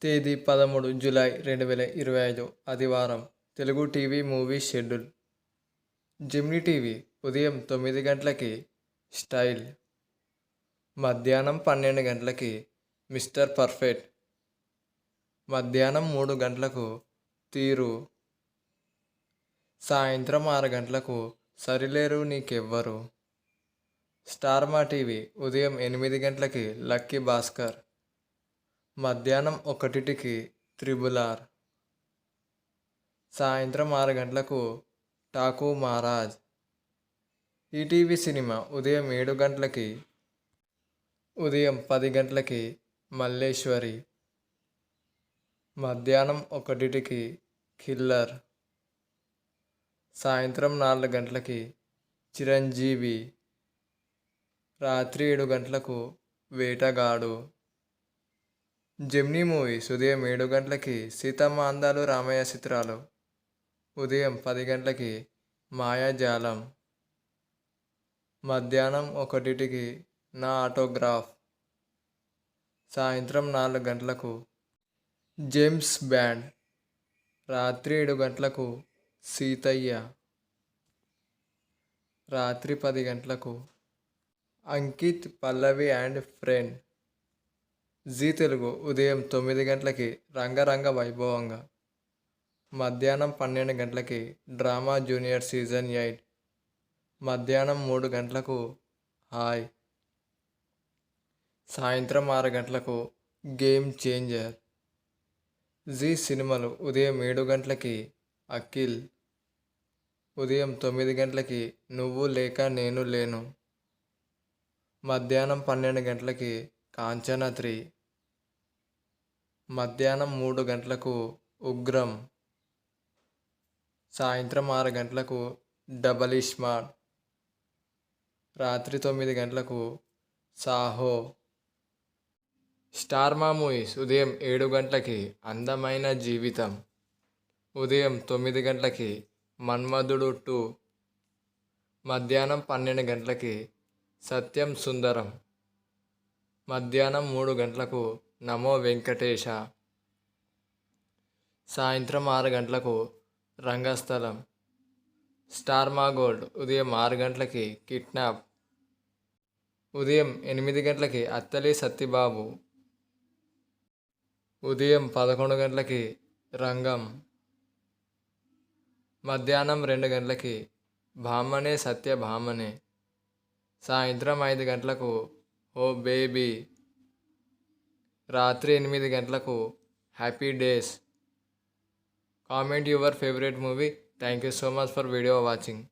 తేదీ 13 జూలై 2025 ఆదివారం. Telugu TV movie schedule. Gemini TV ఉదయం 9 గంటలకి స్టైల్, మధ్యాహ్నం 12 గంటలకి మిస్టర్ పర్ఫెక్ట్, మధ్యాహ్నం 3 గంటలకు తీరు, సాయంత్రం 6 గంటలకు సరిలేరు నీకెవ్వరు. స్టార్ మా టీవీ ఉదయం 8 గంటలకి లక్కీ భాస్కర్, మధ్యాహ్నం 1కి త్రిబుల్ ఆర్, సాయంత్రం 6 గంటలకు ఠాకూ మహారాజ్. ఈటీవీ సినిమా ఉదయం 7 గంటలకి, ఉదయం 10 గంటలకి మల్లేశ్వరి, మధ్యాహ్నం 1కి కిల్లర్, సాయంత్రం 4 గంటలకి చిరంజీవి, రాత్రి 7 గంటలకు వేటగాడు. జెమినీ మూవీస్ ఉదయం 7 గంటలకి సీతమ్మ అందాలు రామయ్య చిత్రాలు, ఉదయం 10 గంటలకి మాయాజాలం, మధ్యాహ్నం 1కి నా ఆటోగ్రాఫ్, సాయంత్రం 4 గంటలకు జేమ్స్ బ్యాండ్, రాత్రి 7 గంటలకు సీతయ్య, రాత్రి 10 గంటలకు అంకిత్ పల్లవి అండ్ ఫ్రెండ్. జీ తెలుగు ఉదయం 9 గంటలకి రంగరంగ వైభవంగా, మధ్యాహ్నం 12 గంటలకి డ్రామా జూనియర్ సీజన్ 8, మధ్యాహ్నం 3 గంటలకు హాయ్, సాయంత్రం 6 గంటలకు గేమ్ చేంజర్. జీ సినిమాలు ఉదయం 7 గంటలకి అఖిల్, ఉదయం 9 గంటలకి నువ్వు లేక నేను లేను, మధ్యాహ్నం 12 గంటలకి కాంచన 3, మధ్యాహ్నం 3 గంటలకు ఉగ్రం, సాయంత్రం 6 గంటలకు డబల్ ఇస్మార్ట్, రాత్రి 9 గంటలకు సాహో. స్టార్ మా మూవీస్ ఉదయం 7 గంటలకి అందమైన జీవితం, ఉదయం 9 గంటలకి మన్మధుడు 2, మధ్యాహ్నం 12 గంటలకి సత్యం సుందరం, మధ్యాహ్నం 3 గంటలకు నమో వెంకటేశ, సాయంత్రం 6 గంటలకు రంగస్థలం. స్టార్ మా గోల్డ్ ఉదయం 6 గంటలకి కిడ్నాప్, ఉదయం 8 గంటలకి అత్తలి సత్తిబాబు, ఉదయం 11 గంటలకి రంగం, మధ్యాహ్నం 2 గంటలకి భామనే సత్యభామనే, సాయంత్రం 5 గంటలకు ఓ బేబీ, రాత్రి 8 గంటలకు happy days. Comment your favourite movie. Thank you so much for video watching.